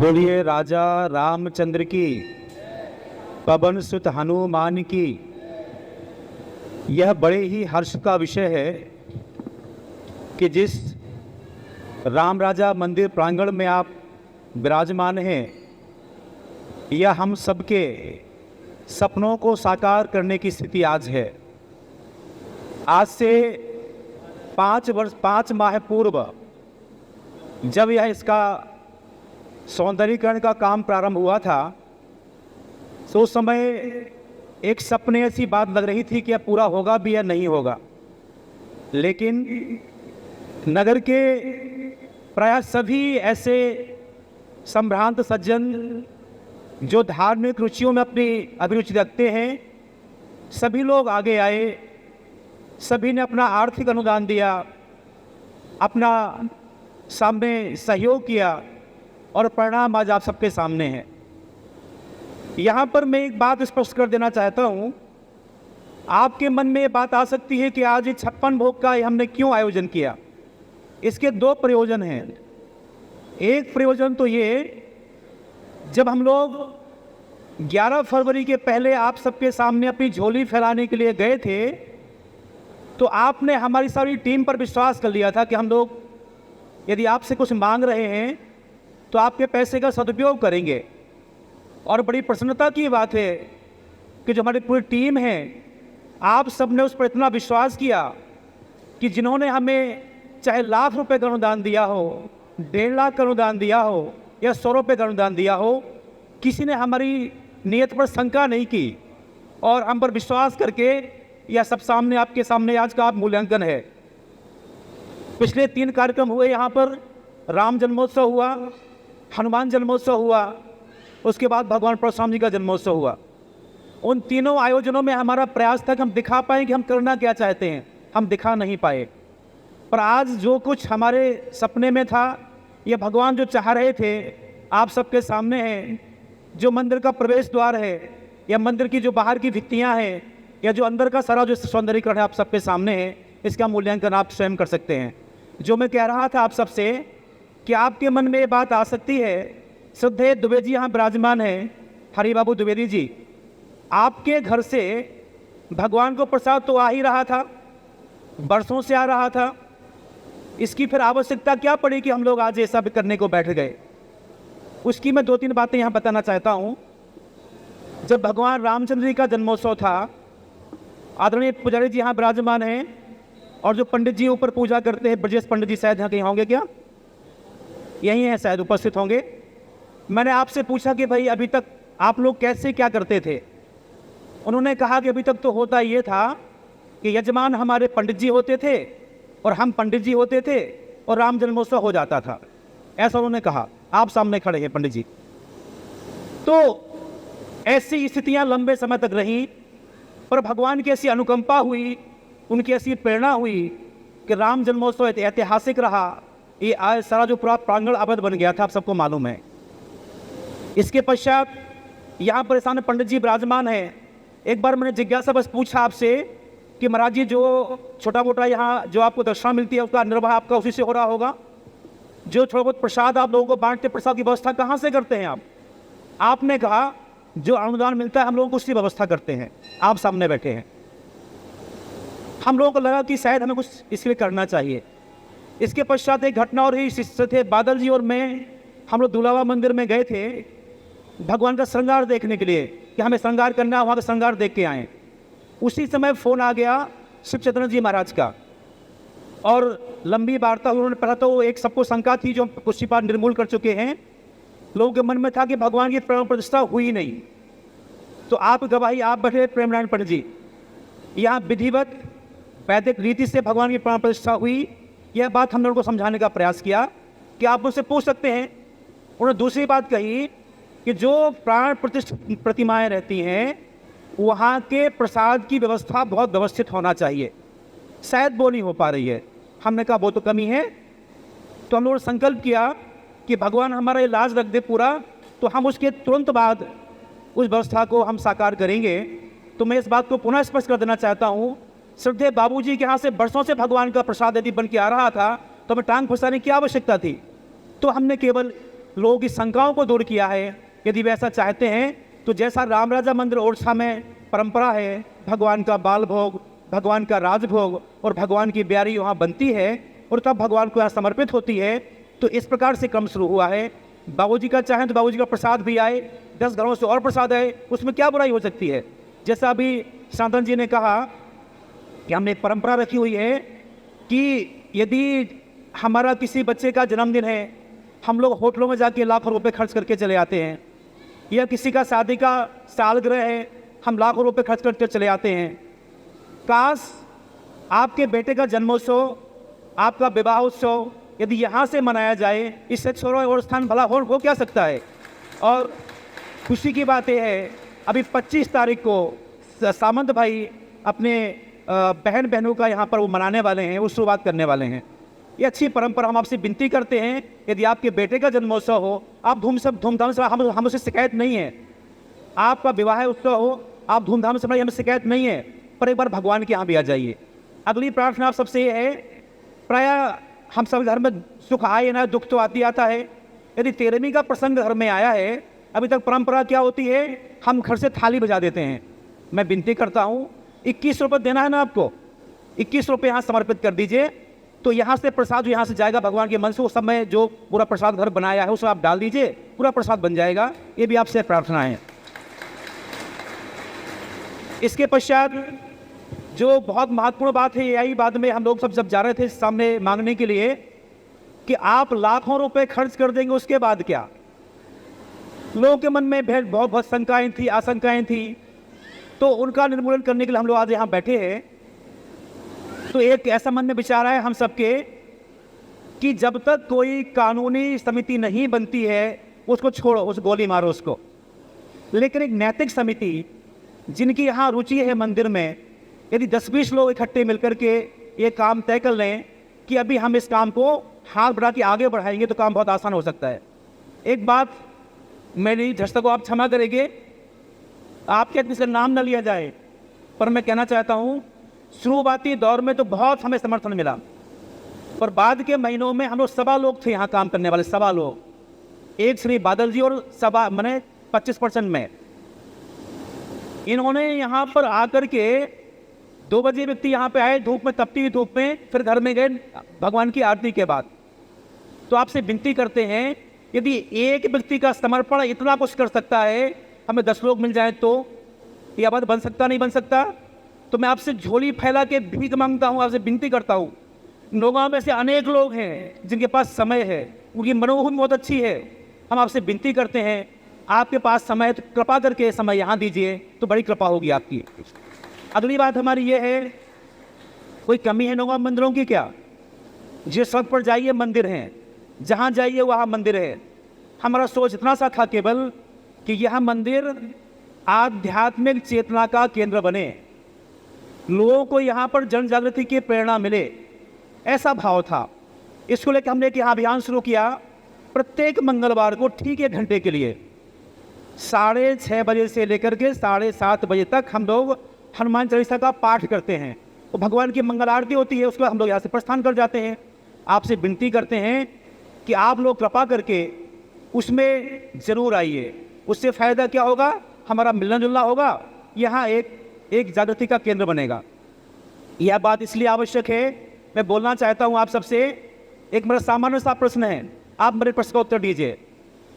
बोलिए राजा रामचंद्र की, पवन सुत हनुमान की। यह बड़े ही हर्ष का विषय है कि जिस राम राजा मंदिर प्रांगण में आप विराजमान हैं, यह हम सबके सपनों को साकार करने की स्थिति आज है। आज से 5 माह पूर्व जब यह इसका सौंदर्यीकरण का काम प्रारंभ हुआ था, तो उस समय एक सपने ऐसी बात लग रही थी कि यह पूरा होगा भी या नहीं होगा। लेकिन नगर के प्राय सभी ऐसे संभ्रांत सज्जन जो धार्मिक रुचियों में अपनी अभिरुचि रखते हैं, सभी लोग आगे आए। सभी ने अपना आर्थिक अनुदान दिया, अपना सामने सहयोग किया और परिणाम आज आप सबके सामने है। यहाँ पर मैं एक बात स्पष्ट कर देना चाहता हूँ। आपके मन में ये बात आ सकती है कि आज 56 भोग का हमने क्यों आयोजन किया। इसके 2 प्रयोजन हैं। एक प्रयोजन तो ये, जब हम लोग 11 फरवरी के पहले आप सबके सामने अपनी झोली फैलाने के लिए गए थे, तो आपने हमारी सारी टीम पर विश्वास कर लिया था कि हम लोग यदि आपसे कुछ मांग रहे हैं तो आपके पैसे का सदुपयोग करेंगे। और बड़ी प्रसन्नता की बात है कि जो हमारी पूरी टीम है, आप सब ने उस पर इतना विश्वास किया कि जिन्होंने हमें चाहे लाख रुपए का अनुदान दिया हो, 1.5 लाख का अनुदान दिया हो या 100 रुपये का अनुदान दिया हो, किसी ने हमारी नीयत पर शंका नहीं की और हम पर विश्वास करके यह सब सामने आपके सामने आज का आप मूल्यांकन है। पिछले 3 कार्यक्रम हुए यहाँ पर। राम जन्मोत्सव हुआ, हनुमान जन्मोत्सव हुआ, उसके बाद भगवान परशुराम जी का जन्मोत्सव हुआ। उन तीनों आयोजनों में हमारा प्रयास था कि हम दिखा पाएँ कि हम करना क्या चाहते हैं। हम दिखा नहीं पाए, पर आज जो कुछ हमारे सपने में था, ये भगवान जो चाह रहे थे आप सबके सामने है। जो मंदिर का प्रवेश द्वार है या मंदिर की जो बाहर की भित्तियाँ हैं या जो अंदर का सारा जो सौंदर्यीकरण है आप सबके सामने है, इसका मूल्यांकन आप स्वयं कर सकते हैं। जो मैं कह रहा था आप सबसे कि आपके मन में ये बात आ सकती है, श्रद्धेय दुबे जी यहाँ विराजमान हैं, हरि बाबू द्विवेदी जी, आपके घर से भगवान को प्रसाद तो आ ही रहा था, बरसों से आ रहा था। इसकी फिर आवश्यकता क्या पड़ी कि हम लोग आज ऐसा भी करने को बैठ गए। उसकी मैं 2-3 बातें यहाँ बताना चाहता हूँ। जब भगवान रामचंद्र जी का जन्मोत्सव था, आदरणीय पुजारी जी यहाँ विराजमान हैं और जो पंडित जी ऊपर पूजा करते हैं, ब्रजेश पंडित जी शायद यहाँ कहीं होंगे, क्या यही हैं, शायद उपस्थित होंगे। मैंने आपसे पूछा कि भाई अभी तक आप लोग कैसे क्या करते थे। उन्होंने कहा कि अभी तक तो होता ये था कि यजमान हमारे पंडित जी होते थे और हम पंडित जी होते थे और राम जन्मोत्सव हो जाता था, ऐसा उन्होंने कहा। आप सामने खड़े हैं पंडित जी। तो ऐसी स्थितियां लंबे समय तक रहीं, पर भगवान की ऐसी अनुकंपा हुई, उनकी ऐसी प्रेरणा हुई कि राम जन्मोत्सव ऐतिहासिक रहा। ये आज सारा जो पूरा प्रांगण अवध बन गया था, आप सबको मालूम है। इसके पश्चात यहाँ पर सामने पंडित जी विराजमान हैं। एक बार मैंने जिज्ञासा बस पूछा आपसे कि महाराज जी, जो छोटा मोटा यहाँ जो आपको दक्षिणा मिलती है उसका निर्वाह आपका उसी से हो रहा होगा। जो थोड़ा बहुत प्रसाद आप लोगों को बांटते, प्रसाद की व्यवस्था कहाँ से करते हैं आप? आपने कहा जो अनुदान मिलता है हम लोगों को उसकी व्यवस्था करते हैं। आप सामने बैठे हैं। हम लोगों को लगा कि शायद हमें कुछ इसके लिए करना चाहिए। इसके पश्चात एक घटना और ही थे। बादल जी और मैं, हम लोग दुलावा मंदिर में गए थे भगवान का श्रृंगार देखने के लिए कि हमें श्रृंगार करना है, वहाँ का श्रृंगार देख के आएँ। उसी समय फ़ोन आ गया शिव चंद्र जी महाराज का और लंबी वार्ता उन्होंने। पहला तो एक सबको शंका थी जो कुछ बार निर्मूल कर चुके हैं। लोगों के मन में था कि भगवान की प्राण प्रतिष्ठा हुई नहीं। तो आप गवाही, आप बैठे प्रेम नारायण पंडित जी, यहाँ विधिवत वैदिक रीति से भगवान की प्राण प्रतिष्ठा हुई। यह बात हमने उनको समझाने का प्रयास किया कि आप मुझसे पूछ सकते हैं। उन्होंने दूसरी बात कही कि जो प्राण प्रतिष्ठित प्रतिमाएँ रहती हैं, वहाँ के प्रसाद की व्यवस्था बहुत व्यवस्थित होना चाहिए। शायद वो नहीं हो पा रही है। हमने कहा वो तो कमी है। तो हम लोगों ने संकल्प किया कि भगवान हमारा इलाज रख दे पूरा, तो हम उसके तुरंत बाद उस व्यवस्था को हम साकार करेंगे। तो मैं इस बात को पुनः स्पष्ट कर देना चाहता हूँ, श्रद्धेय बाबूजी के यहाँ से बरसों से भगवान का प्रसाद यदि बन के आ रहा था तो हमें टांग फंसाने की आवश्यकता थी। तो हमने केवल लोगों की शंकाओं को दूर किया है। यदि वे ऐसा चाहते हैं तो जैसा राम राजा मंदिर ओरछा में परंपरा है, भगवान का बाल भोग, भगवान का राजभोग और भगवान की ब्यारी वहाँ बनती है और तब भगवान को यहाँ समर्पित होती है, तो इस प्रकार से क्रम शुरू हुआ है। बाबूजी का चाहें तो बाबूजी का प्रसाद भी आए, 10 घरों से और प्रसाद आए, उसमें क्या बुराई हो सकती है। जैसा अभी सनातन जी ने कहा कि हमने एक परंपरा रखी हुई है कि यदि हमारा किसी बच्चे का जन्मदिन है, हम लोग होटलों में जाके लाखों रुपए खर्च करके चले आते हैं, या किसी का शादी का सालगिरह है, हम लाखों रुपए खर्च करके चले आते हैं। काश आपके बेटे का जन्मोत्सव, आपका विवाह उत्सव यदि यहाँ से मनाया जाए, इससे छोड़ो और स्थान भला हो क्या सकता है। और खुशी की बात यह है, अभी 25 तारीख को सामंत भाई अपने बहन बहनों का यहाँ पर वो मनाने वाले हैं, वो शुरुआत करने वाले हैं। ये अच्छी परंपरा, हम आपसे विनती करते हैं यदि आपके बेटे का जन्मोत्सव हो, आप धूमधाम से, हम उससे शिकायत नहीं है। आपका विवाह उत्सव हो, आप धूमधाम से, हमें शिकायत नहीं है, पर एक बार भगवान के यहाँ भी आ जाइए। अगली प्रार्थना आप सबसे ये है, प्रायः हम सब घर में सुख आए ना, दुख तो आता है। यदि 13वीं का प्रसंग घर में आया है, अभी तक परंपरा क्या होती है, हम घर से थाली बजा देते हैं। मैं विनती करता हूँ 21 रुपये देना है ना आपको, 21 रुपये यहाँ समर्पित कर दीजिए, तो यहाँ से प्रसाद यहाँ से जाएगा भगवान के मन से। उस समय जो पूरा प्रसाद घर बनाया है उसमें आप डाल दीजिए, पूरा प्रसाद बन जाएगा। ये भी आपसे प्रार्थना है। इसके पश्चात जो बहुत महत्वपूर्ण बात है, यही बाद में हम लोग सब जब जा रहे थे सामने मांगने के लिए कि आप लाखों रुपए खर्च कर देंगे, उसके बाद क्या। लोगों के मन में बहुत शंकाएं थी, आशंकाएं थी, तो उनका निर्मूलन करने के लिए हम लोग आज यहाँ बैठे हैं। तो एक ऐसा मन में विचार है हम सबके कि जब तक कोई कानूनी समिति नहीं बनती है उसको छोड़ो, उस गोली मारो उसको। लेकिन एक नैतिक समिति जिनकी यहाँ रुचि है मंदिर में, यदि 10-20 लोग इकट्ठे मिलकर के ये काम तय कर लें कि अभी हम इस काम को हाथ बढ़ा के आगे बढ़ाएंगे, तो काम बहुत आसान हो सकता है। एक बात मेरी झटका को आप क्षमा करेंगे, आपके इसका नाम न लिया जाए, पर मैं कहना चाहता हूँ शुरुआती दौर में तो बहुत हमें समर्थन मिला, पर बाद के महीनों में हम लोग 1.25 लोग थे यहाँ काम करने वाले, 1.25 लोग, एक श्री बादल जी और 25% में। इन्होंने यहाँ पर आकर के 2 बजे व्यक्ति यहाँ पे आए, धूप में, तपती हुई धूप में, फिर घर में गए भगवान की आरती के बाद। तो आपसे विनती करते हैं यदि एक व्यक्ति का समर्पण इतना कुछ कर सकता है, हमें 10 लोग मिल जाए तो यह बात बन सकता नहीं बन सकता। तो मैं आपसे झोली फैला के भीख मांगता हूँ, आपसे विनती करता हूँ। लोगों में से अनेक लोग हैं जिनके पास समय है, उनकी मनोभूमि बहुत अच्छी है। हम आपसे विनती करते हैं, आपके पास समय है तो कृपा करके समय यहाँ दीजिए, तो बड़ी कृपा होगी आपकी। अगली बात हमारी ये है, कोई कमी है नौगांव मंदिरों की क्या? जिस सड़क पर जाइए मंदिर हैं, जहाँ जाइए वहाँ मंदिर है। हमारा सोच इतना सा था केवल कि यह मंदिर आध्यात्मिक चेतना का केंद्र बने, लोगों को यहाँ पर जन जागृति की प्रेरणा मिले, ऐसा भाव था। इसको लेकर हमने एक यहाँ अभियान शुरू किया। प्रत्येक मंगलवार को ठीक 1 घंटे के लिए 6:30 बजे से लेकर के 7:30 बजे तक हम लोग हनुमान चालीसा का पाठ करते हैं। तो भगवान की मंगल आरती होती है, उसके बाद हम लोग यहाँ से प्रस्थान कर जाते हैं। आपसे विनती करते हैं कि आप लोग कृपा करके उसमें ज़रूर आइए। उससे फ़ायदा क्या होगा, हमारा मिलना जुलना होगा, यहाँ एक जागृति का केंद्र बनेगा। यह बात इसलिए आवश्यक है, मैं बोलना चाहता हूँ आप सबसे। एक मेरा सामान्य सा प्रश्न है, आप मेरे प्रश्न का उत्तर दीजिए।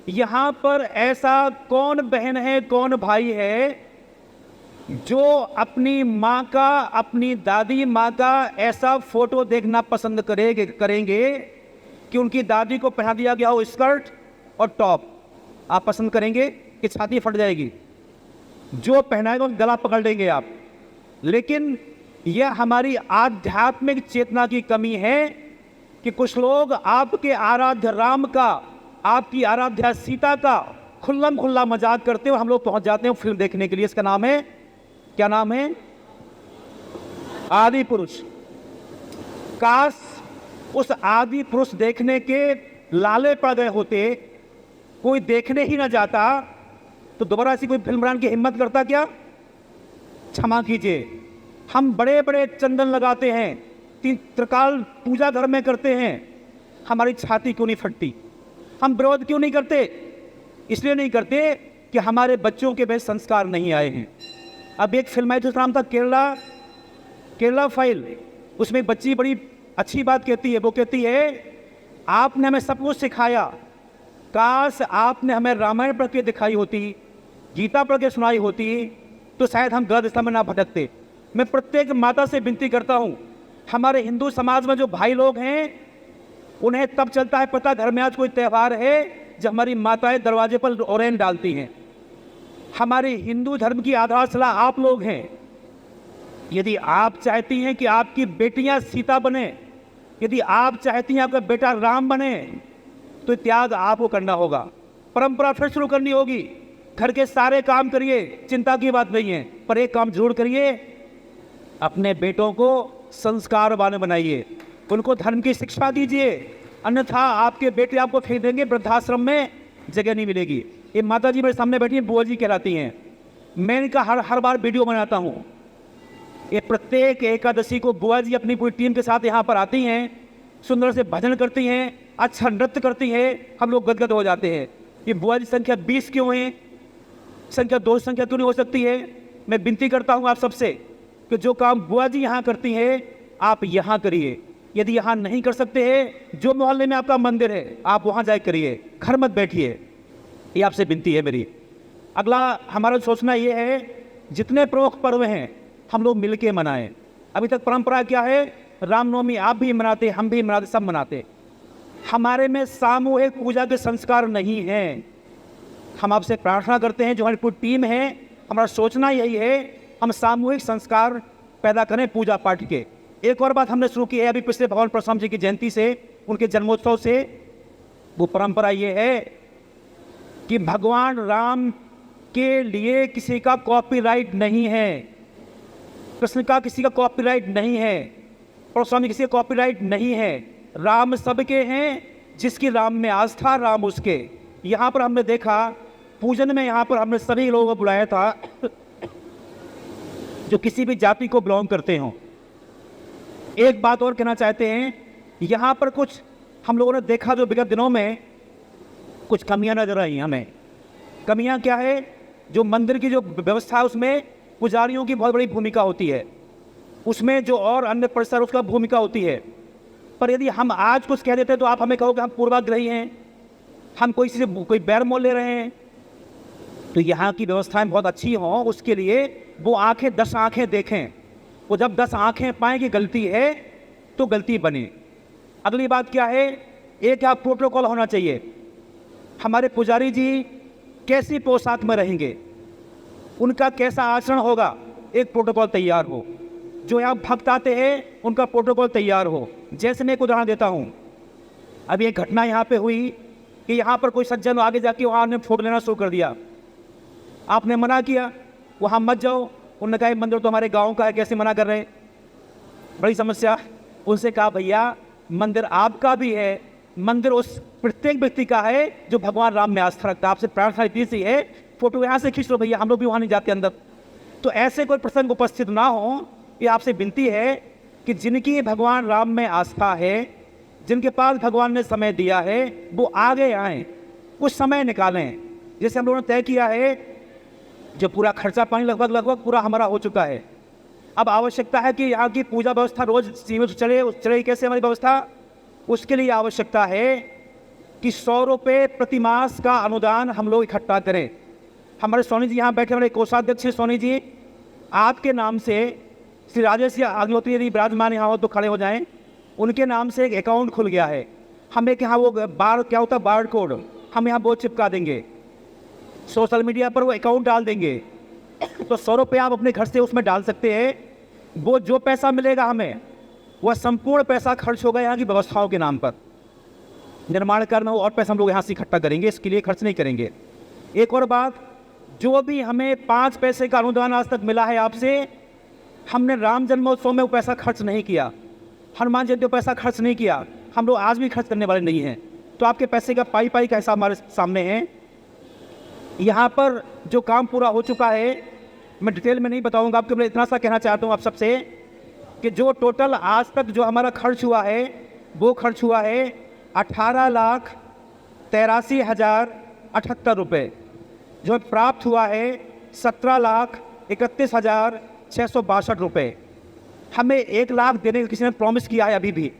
यहाँ पर ऐसा कौन बहन है, कौन भाई है जो अपनी माँ का, अपनी दादी माँ का ऐसा फोटो देखना पसंद करेंगे कि उनकी दादी को पहना दिया गया हो स्कर्ट और टॉप? आप पसंद करेंगे कि छाती फट जाएगी? जो पहनाएगा गला पकड़ लेंगे आप। लेकिन यह हमारी आध्यात्मिक चेतना की कमी है कि कुछ लोग आपके आराध्य राम का, आपकी आराध्या सीता का खुल्लम खुल्ला मजाक करते हुए हम लोग पहुंच जाते हैं फिल्म देखने के लिए। इसका नाम है, क्या नाम है? आदि पुरुष। काश उस आदि पुरुष देखने के लाले पड़ गए होते, कोई देखने ही ना जाता, तो दोबारा ऐसी कोई फिल्म बनाने की हिम्मत करता क्या? क्षमा कीजिए, हम बड़े बड़े चंदन लगाते हैं, 3 त्रिकाल पूजा घर में करते हैं, हमारी छाती क्यों नहीं फटती? हम विरोध क्यों नहीं करते? इसलिए नहीं करते कि हमारे बच्चों के में संस्कार नहीं आए हैं। अब एक फिल्म आई जिसका नाम था केरला फाइल। उसमें एक बच्ची बड़ी अच्छी बात कहती है, वो कहती है आपने हमें सब कुछ सिखाया, काश आपने हमें रामायण पढ़ के दिखाई होती, गीता पढ़ के सुनाई होती, तो शायद हम गलत दिशा में ना भटकते। मैं प्रत्येक माता से विनती करता हूँ, हमारे हिंदू समाज में जो भाई लोग हैं उन्हें तब चलता है पता घर में आज कोई त्यौहार है जब हमारी माताएं दरवाजे पर ओरेन डालती हैं। हमारे हिंदू धर्म की आधारशिला आप लोग हैं। यदि आप चाहती हैं कि आपकी बेटियां सीता बने, यदि आप चाहती हैं आपका बेटा राम बने, तो त्याग आपको करना होगा, परंपरा फिर शुरू करनी होगी। घर के सारे काम करिए, चिंता की बात नहीं है, पर एक काम जरूर करिए, अपने बेटों को संस्कारवान बनाइए, उनको धर्म की शिक्षा दीजिए, अन्यथा आपके बेटे आपको फेंक देंगे, वृद्धाश्रम में जगह नहीं मिलेगी। ये माता जी मेरे सामने बैठी हैं, बुआ जी कहलाती हैं। मैं इनका हर बार वीडियो बनाता हूँ। ये प्रत्येक एकादशी को बुआ जी अपनी पूरी टीम के साथ यहाँ पर आती हैं, सुंदर से भजन करती हैं, अच्छा नृत्य करती हैं, हम लोग गदगद हो जाते हैं। ये बुआ जी संख्या 20 क्यों है, संख्या 2 संख्या क्यों नहीं हो सकती है? मैं विनती करता हूँ आप सबसे कि जो काम बुआ जी यहाँ करती हैं आप यहाँ करिए। यदि यहाँ नहीं कर सकते हैं, जो मोहल्ले में आपका मंदिर है आप वहाँ जाए करिए, घर मत बैठिए। ये आपसे विनती है मेरी। अगला हमारा सोचना ये है, जितने प्रमुख पर्व हैं हम लोग मिलके मनाएं। अभी तक परंपरा क्या है, रामनवमी आप भी मनाते, हम भी मनाते, सब मनाते। हमारे में सामूहिक पूजा के संस्कार नहीं हैं। हम आपसे प्रार्थना करते हैं, जो हमारी पूरी टीम है, हमारा सोचना यही है, हम सामूहिक संस्कार पैदा करें पूजा पाठ के। एक और बात हमने शुरू की है अभी पिछले भगवान परशुराम जी की जयंती से, उनके जन्मोत्सव से। वो परंपरा ये है कि भगवान राम के लिए किसी का कॉपीराइट नहीं है, कृष्ण का किसी का कॉपीराइट नहीं है, परशुराम जी किसी का कॉपीराइट नहीं है। राम सबके हैं, जिसकी राम में आस्था राम उसके। यहाँ पर हमने देखा पूजन में, यहाँ पर हमने सभी लोगों को बुलाया था जो किसी भी जाति को बिलोंग करते हों। एक बात और कहना चाहते हैं, यहाँ पर कुछ हम लोगों ने देखा जो विगत दिनों में कुछ कमियां नजर आई हमें। कमियां क्या है, जो मंदिर की जो व्यवस्था है उसमें पुजारियों की बहुत बड़ी भूमिका होती है, उसमें जो और अन्य परिसर उसका भूमिका होती है। पर यदि हम आज कुछ कह देते हैं तो आप हमें कहोगे हम पूर्वाग्रही हैं, हम कोई बैर मोल ले रहे हैं। तो यहाँ की व्यवस्थाएं बहुत अच्छी हों, उसके लिए वो 10 आँखें देखें। वो जब 10 आँखें पाएँ कि गलती है तो गलती बने। अगली बात क्या है, एक आप प्रोटोकॉल होना चाहिए। हमारे पुजारी जी कैसी पोशाक में रहेंगे, उनका कैसा आचरण होगा, एक प्रोटोकॉल तैयार हो। जो यहाँ भक्त आते हैं उनका प्रोटोकॉल तैयार हो। जैसे मैं एक उदाहरण देता हूँ, अभी एक घटना यहाँ पे हुई कि यहाँ पर कोई सज्जन आगे जाके वहाँ ने फोटो लेना शुरू कर दिया। आपने मना किया, वहाँ मत जाओ। उन्होंने कहा मंदिर तो हमारे गांव का है, कैसे मना कर रहे हैं, बड़ी समस्या। उनसे कहा भैया मंदिर आपका भी है, मंदिर उस प्रत्येक व्यक्ति का है जो भगवान राम में आस्था रखता है। आपसे प्रार्थना इतनी सी है, फोटो यहाँ से खींच लो भैया, हम लोग भी वहाँ नहीं जाते अंदर। तो ऐसे कोई प्रसंग उपस्थित ना हो, ये आपसे विनती है कि जिनकी भगवान राम में आस्था है, जिनके पास भगवान ने समय दिया है, वो आगे आएँ, कुछ समय निकालें। जैसे हम लोगों ने तय किया है, जो पूरा खर्चा पानी लगभग पूरा हमारा हो चुका है। अब आवश्यकता है कि यहाँ की पूजा व्यवस्था रोज सीमित चले। कैसे हमारी व्यवस्था, उसके लिए आवश्यकता है कि 100 रुपये प्रतिमास का अनुदान हम लोग इकट्ठा करें। हमारे सोनी जी यहाँ बैठे, हमारे कोषाध्यक्ष हैं सोनी जी, आपके नाम से श्री राजेश या अग्निहोत्री यदि विराजमान यहाँ हो तो खड़े हो जाएं। उनके नाम से एक अकाउंट खुल गया है। हम एक यहाँ वो क्या होता है बार कोड, हम यहाँ बोर्ड चिपका देंगे, सोशल मीडिया पर वो अकाउंट डाल देंगे। तो 100 रुपये आप अपने घर से उसमें डाल सकते हैं। वो जो पैसा मिलेगा हमें, वह संपूर्ण पैसा खर्च होगा यहाँ की व्यवस्थाओं के नाम पर। निर्माण करना हो और पैसा हम लोग यहाँ से इकट्ठा करेंगे, इसके लिए खर्च नहीं करेंगे। एक और बात, जो भी हमें 5 पैसे का अनुदान आज तक मिला है आपसे, हमने राम जन्मोत्सव में वो पैसा खर्च नहीं किया, हनुमान जयंती में पैसा खर्च नहीं किया, हम लोग आज भी खर्च करने वाले नहीं हैं। तो आपके पैसे का पाई का हिसाब हमारे सामने है। यहाँ पर जो काम पूरा हो चुका है, मैं डिटेल में नहीं बताऊँगा आपको, मैं इतना सा कहना चाहता हूँ आप सबसे कि जो टोटल आज तक जो हमारा खर्च हुआ है, वो खर्च हुआ है 83,078 रुपये, जो प्राप्त हुआ है 17,31,662 रुपये। हमें 1 लाख देने का किसी ने प्रॉमिस किया है, अभी भी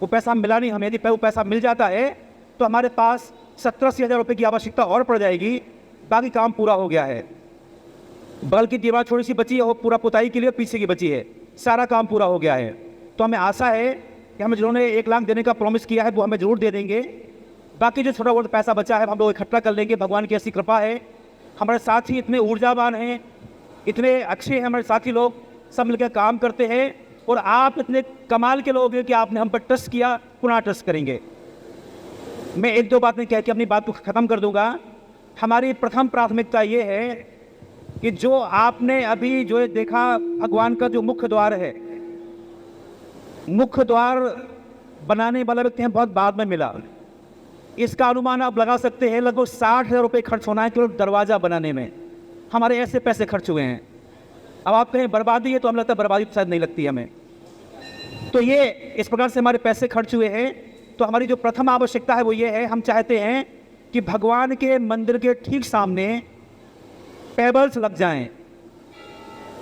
वो पैसा मिला नहीं हमें। यदि वो पैसा मिल जाता है तो हमारे पास 70-80 हज़ार रुपये की आवश्यकता और पड़ जाएगी, बाकी काम पूरा हो गया है। बगल की दीवार थोड़ी सी बची है, वो पूरा पुताई के लिए पीछे की बची है, सारा काम पूरा हो गया है। तो हमें आशा है कि हमें जिन्होंने 1 लाख देने का प्रॉमिस किया है वो हमें ज़रूर दे देंगे। बाकी जो छोटा बहुत पैसा बचा है हम लोग इकट्ठा कर लेंगे, भगवान की ऐसी कृपा है। हमारे साथी इतने ऊर्जावान हैं, इतने अच्छे हैं हमारे साथी लोग, सब मिलकर काम करते हैं। और आप इतने कमाल के लोग हैं कि आपने हम पर ट्रस्ट किया, पुनः ट्रस्ट करेंगे। मैं 1-2 बातें कह के अपनी बात को ख़त्म कर दूंगा। हमारी प्रथम प्राथमिकता ये है कि जो आपने अभी जो देखा, भगवान का जो मुख्य द्वार है, मुख्य द्वार बनाने वाला व्यक्ति हमें बहुत बाद में मिला। इसका अनुमान आप लगा सकते हैं लगभग 60,000 रुपये खर्च होना है केवल दरवाज़ा बनाने में। हमारे ऐसे पैसे खर्च हुए हैं। अब आप कहें बर्बादी है, तो हमें लगता है बर्बादी शायद नहीं लगती हमें। तो ये इस प्रकार से हमारे पैसे खर्च हुए हैं। तो हमारी जो प्रथम आवश्यकता है वो ये है, हम चाहते हैं कि भगवान के मंदिर के ठीक सामने पेबल्स लग जाएं।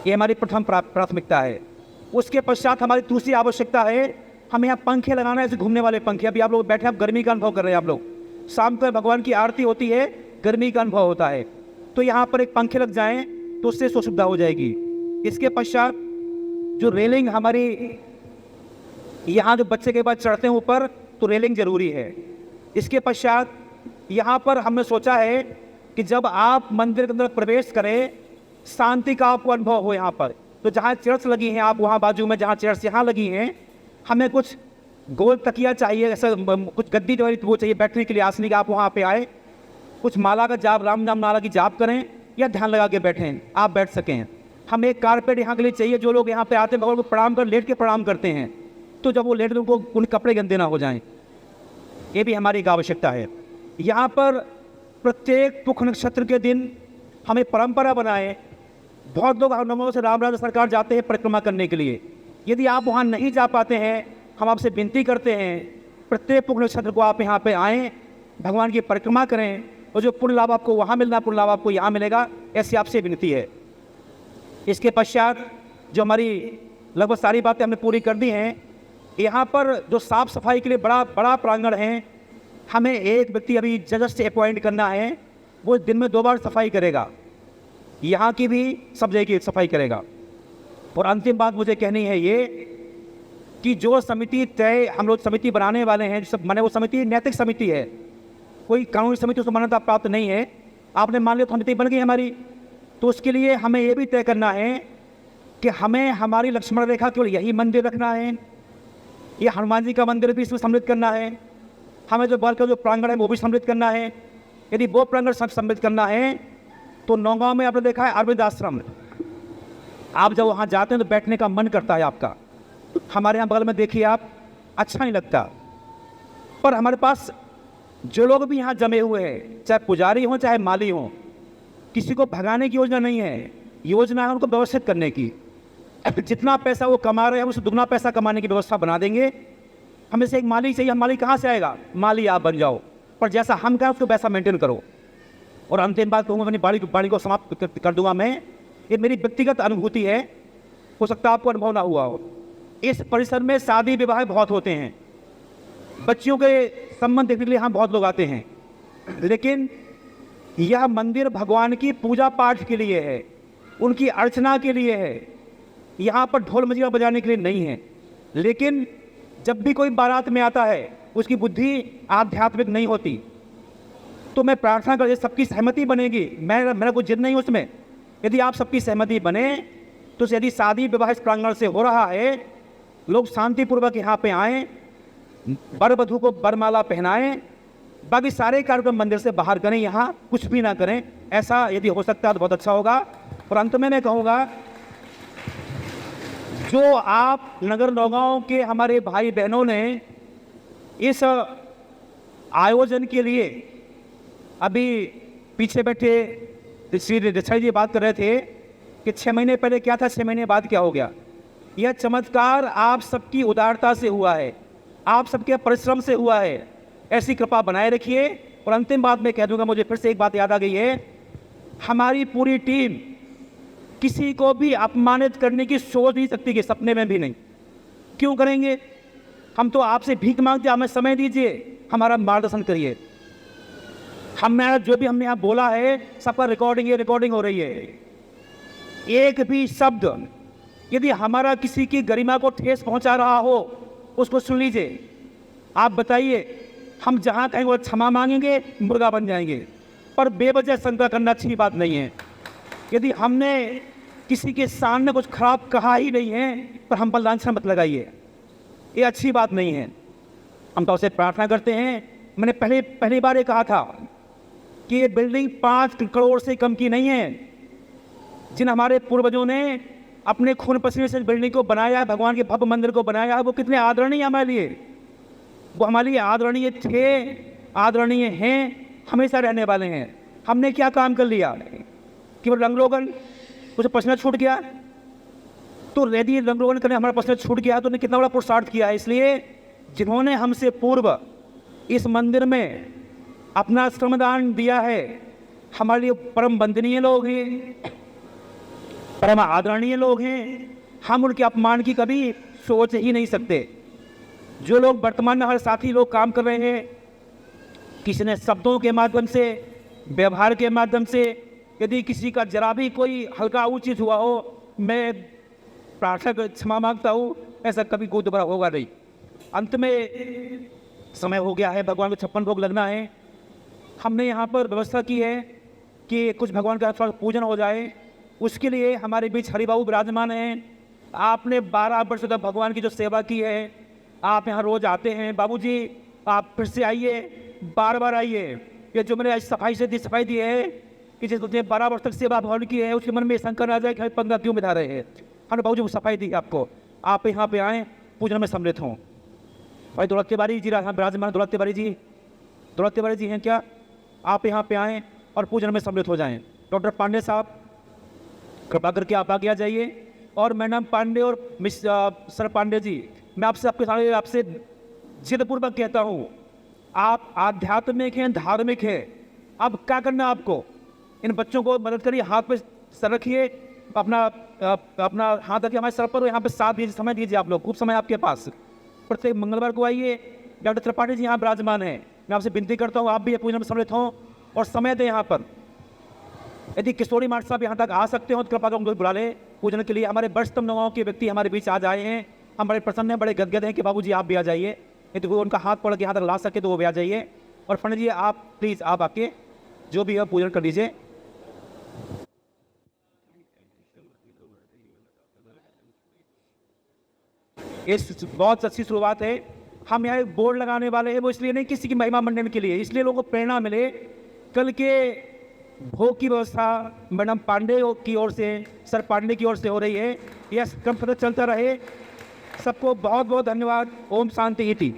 ये हमारी प्रथम प्राथमिकता है। उसके पश्चात हमारी दूसरी आवश्यकता है, हमें यहाँ पंखे लगाना है, ऐसे घूमने वाले पंखे। अभी आप लोग बैठे हैं, आप गर्मी का अनुभव कर रहे हैं। आप लोग शाम को भगवान की आरती होती है, गर्मी का अनुभव होता है, तो यहाँ पर एक पंखे लग जाएं तो उससे सुविधा हो जाएगी। इसके पश्चात जो रेलिंग हमारी, यहाँ जो बच्चे के बाद चढ़ते हैं ऊपर, तो रेलिंग ज़रूरी है। इसके पश्चात यहाँ पर हमने सोचा है कि जब आप मंदिर के अंदर प्रवेश करें, शांति का आपको अनुभव हो। यहाँ पर तो जहाँ चेयर्स लगी हैं, आप वहाँ बाजू में जहाँ चेयर्स यहाँ लगी हैं, हमें कुछ गोल तकिया चाहिए, ऐसा कुछ गद्दी जो है वो चाहिए बैठने के लिए, आसनी का। आप वहाँ पे आए, कुछ माला का जाप, राम नाम माला की जाप करें या ध्यान लगा के बैठें, आप बैठ सकें। हमें एक कारपेट यहाँ के लिए चाहिए। जो लोग यहाँ पे आते हैं भगवान को प्रणाम कर लेट के प्रणाम करते हैं, तो जब वो लेट उनको उन कपड़े गंदे ना हो जाएं, ये भी हमारी एक आवश्यकता है। यहाँ पर प्रत्येक पुख नक्षत्र के दिन हमें परंपरा बनाए। बहुत लोग नवों से रामराज सरकार जाते हैं परिक्रमा करने के लिए। यदि आप वहाँ नहीं जा पाते हैं, हम आपसे विनती करते हैं प्रत्येक पुख नक्षत्र को आप यहाँ पे आएँ, भगवान की परिक्रमा करें, और जो पुण्य लाभ आपको वहाँ मिलना, पुण्य लाभ आपको यहाँ मिलेगा, ऐसी आपसे विनती है। इसके पश्चात जो हमारी लगभग सारी बातें हमने पूरी कर दी हैं। यहाँ पर जो साफ़ सफाई के लिए बड़ा प्रांगण है, हमें एक व्यक्ति अभी जज से अपॉइंट करना है, वो दिन में 2 बार सफाई करेगा, यहाँ की भी सब जगह की सफाई करेगा। और अंतिम बात मुझे कहनी है ये कि जो समिति तय हम लोग समिति बनाने वाले हैं, सब माने वो समिति नैतिक समिति है, कोई कानूनी समिति उसको मान्यता प्राप्त नहीं है। आपने मान लिया तो समिति बन गई हमारी, तो उसके लिए हमें ये भी तय करना है कि हमें हमारी लक्ष्मण रेखा केवल यही मंदिर रखना है, ये हनुमान जी का मंदिर भी इसमें सम्मिलित करना है, हमें जो बल का जो प्रांगण है वो भी सम्मिलित करना है। यदि वो प्रांगण सम्मिलित करना है तो नौगांव में आपने देखा है अरविंद आश्रम, आप जब वहाँ जाते हैं तो बैठने का मन करता है आपका। हमारे यहाँ बगल में देखिए आप, अच्छा नहीं लगता। पर हमारे पास जो लोग भी यहाँ जमे हुए हैं, चाहे पुजारी हों चाहे माली हों, किसी को भगाने की योजना नहीं है, योजना है उनको व्यवस्थित करने की। जितना पैसा वो कमा रहे हैं उससे दुगना पैसा कमाने की व्यवस्था बना देंगे। हमें से एक माली चाहिए, हम माली कहाँ से आएगा? माली आप बन जाओ, पर जैसा हम कहें उसको वैसा मेंटेन करो। और अंतिम बात कहूँगा, अपनी बाणी को समाप्त कर दूंगा मैं। ये मेरी व्यक्तिगत अनुभूति है, हो सकता है आपको अनुभव ना हुआ हो। इस परिसर में शादी विवाह बहुत होते हैं, बच्चियों के संबंध देखने के लिए यहाँ बहुत लोग आते हैं, लेकिन यह मंदिर भगवान की पूजा पाठ के लिए है, उनकी अर्चना के लिए है। यहाँ पर ढोल मजीरा बजाने के लिए नहीं है। लेकिन जब भी कोई बारात में आता है उसकी बुद्धि आध्यात्मिक नहीं होती। तो मैं प्रार्थना कर, सबकी सहमति बनेगी, मेरा कोई जिद नहीं उसमें। यदि आप सबकी सहमति बने तो यदि शादी विवाह इस प्रांगण से हो रहा है, लोग शांतिपूर्वक यहाँ पे आएँ, वर वधू को वरमाला पहनाएं, बाकी सारे कार्यक्रम मंदिर से बाहर करें, यहाँ कुछ भी ना करें। ऐसा यदि हो सकता है तो बहुत अच्छा होगा। और अंत में मैं कहूँगा, जो आप नगर नौगांव के हमारे भाई बहनों ने इस आयोजन के लिए, अभी पीछे बैठे श्री देसाई जी बात कर रहे थे कि 6 महीने पहले क्या था, 6 महीने बाद क्या हो गया। यह चमत्कार आप सबकी उदारता से हुआ है, आप सबके परिश्रम से हुआ है। ऐसी कृपा बनाए रखिए। और अंतिम बात मैं कह दूंगा, मुझे फिर से एक बात याद आ गई है, हमारी पूरी टीम किसी को भी अपमानित करने की सोच नहीं सकती, कि सपने में भी नहीं। क्यों करेंगे? हम तो आपसे भीख मांगते, हमें समय दीजिए, हमारा मार्गदर्शन करिए। हमने जो भी हमने यहाँ बोला है सबका रिकॉर्डिंग हो रही है। एक भी शब्द यदि हमारा किसी की गरिमा को ठेस पहुंचा रहा हो उसको सुन लीजिए। आप बताइए, हम जहाँ कहेंगे वो क्षमा मांगेंगे, मुर्गा बन जाएंगे, पर बेवजह शंका करना अच्छी बात नहीं है। यदि हमने किसी के सामने कुछ खराब कहा ही नहीं है पर हम पर लांछन मत लगाइए, ये अच्छी बात नहीं है। हम तो उसे प्रार्थना करते हैं। मैंने पहली बार ये कहा था कि ये बिल्डिंग 5 करोड़ से कम की नहीं है। जिन हमारे पूर्वजों ने अपने खून पसीने से बिल्डिंग को बनाया, भगवान के भव्य मंदिर को बनाया, वो कितने आदरणीय हमारे लिए, वो हमारे लिए आदरणीय थे, आदरणीय हैं, हमेशा रहने वाले हैं। हमने क्या काम कर लिया कि वो रंग रोगन उसे पसीना छूट गया, तो यदि रंग रोगन करने हमारा पसीना छूट गया तो उन्हें कितना बड़ा पुरुषार्थ किया है। इसलिए जिन्होंने हमसे पूर्व इस मंदिर में अपना श्रमदान दिया है, हमारे लिए परम वंदनीय लोग हैं, परम आदरणीय लोग हैं। हम उनके अपमान की कभी सोच ही नहीं सकते। जो लोग वर्तमान में हमारे साथी लोग काम कर रहे हैं, किसी ने शब्दों के माध्यम से, व्यवहार के माध्यम से, यदि किसी का जरा भी कोई हल्का उचित हुआ हो, मैं प्रार्थना कर क्षमा मांगता हूँ, ऐसा कभी कोई दोबारा होगा नहीं। अंत में समय हो गया है, भगवान को 56 भोग लगना है। हमने यहाँ पर व्यवस्था की है कि कुछ भगवान का थोड़ा पूजन हो जाए, उसके लिए हमारे बीच हरिबाबू विराजमान हैं। आपने 12 वर्ष तक भगवान की जो सेवा की है, आप यहाँ रोज आते हैं। बाबूजी आप फिर से आइए, बार बार आइए। ये जो मैंने आज सफाई दी है कि जिसने 12 वर्ष तक सेवा भगवान की है, उसके मन में शंका आ जाए कि 15 क्यों बिता रहे हैं। हमने बाबूजी को सफाई दी आपको, आप यहाँ पे आएँ, पूजन में सम्मिलित हों। भाई दौलत तिवारी जी विराजमान, दौलत तिवारी जी हैं क्या? आप यहाँ पे आएँ और पूजन में सम्मिलित हो जाएँ। डॉक्टर पांडे साहब कृपा करके आप आगे आ जाइए। और मैडम पांडे और मिस सर पांडे जी, मैं आपके सामने आपसे जिदपूर्वक कहता हूँ, आप आध्यात्मिक हैं, धार्मिक हैं। अब क्या करना आपको? इन बच्चों को मदद करिए, हाथ पे सर रखिए, अपना हाथ रखिए हमारे सर पर, यहाँ पे साथ दीजिए, समय दीजिए। आप लोग खूब समय आपके पास, प्रत्येक मंगलवार को आइए। डॉक्टर त्रिपाठी जी यहाँ विराजमान हैं, मैं आपसे विनती करता हूँ आप भी पूजन में सम्मिलित हों और समय दें यहाँ पर। यदि किशोरी मार्ट साहब यहाँ तक आ सकते हो तो कृपा कर उनको बुला लें पूजन के लिए। हमारे वरिष्ठतम नवाओं के व्यक्ति हमारे बीच आज आए हैं, हम बड़े प्रसन्न हैं, बड़े गदगद हैं कि बाबूजी आप भी आ जाइए। यदि कोई उनका हाथ पकड़ के यहाँ तक ला सके तो वो भी आ जाइए। और पंडित जी आप प्लीज़ आप आके जो भी है पूजन कर दीजिए। इस बहुत अच्छी शुरुआत है। हम यहाँ एक बोर्ड लगाने वाले हैं, वो इसलिए नहीं किसी की महिमा मंडन के लिए, इसलिए लोगों को प्रेरणा मिले। कल के भोग की व्यवस्था मैडम पांडे की ओर से, सर पांडे की ओर से हो रही है। यह क्रम चलता रहे। सबको बहुत बहुत धन्यवाद। ओम शांति इति।